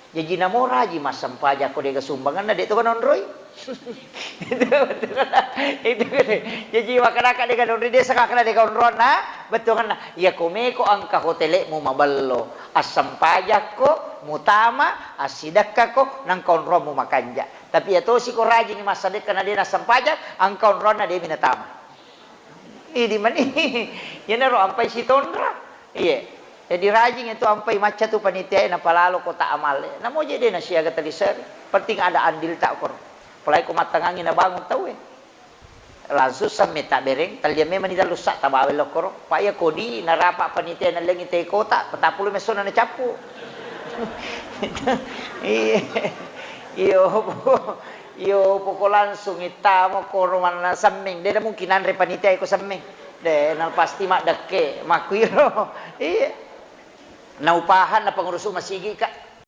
Jadi namora ji mas sampaja ko de sumbangan na dito kan onroy. Itu kan. Jadi makanaka de kan onroy de sakakana de kan onron na. Betul kan. Ya kumeko ang kahotele mo maballo. As sampaja ko mutama asidakka ko nang konro mo makanja. Tapi ya to si ko raji ni masadik kana de na sampaja ang konro na de minatama. Di mana yan na ro ampai si tondra. Iya. Jadi rajin itu ampai maca tu panitia na palalo ko ta amal. Namo jadi na siya gatalisar. Penting ada andil tak kor. Palai ko matangangin na bangun tau Langsung sampai tak bereng. Tal dia memang tidak lusak tak bawel kor. Paya kodi narapa panitia na lengi te kota. Petapulu mesona na capu. Iyo poko langsung itamo korman na samming. Dia mungkin andre panitia ko samming. De na pasti mak deke makuiro. Iya. Naupahan na pangurus masigi ka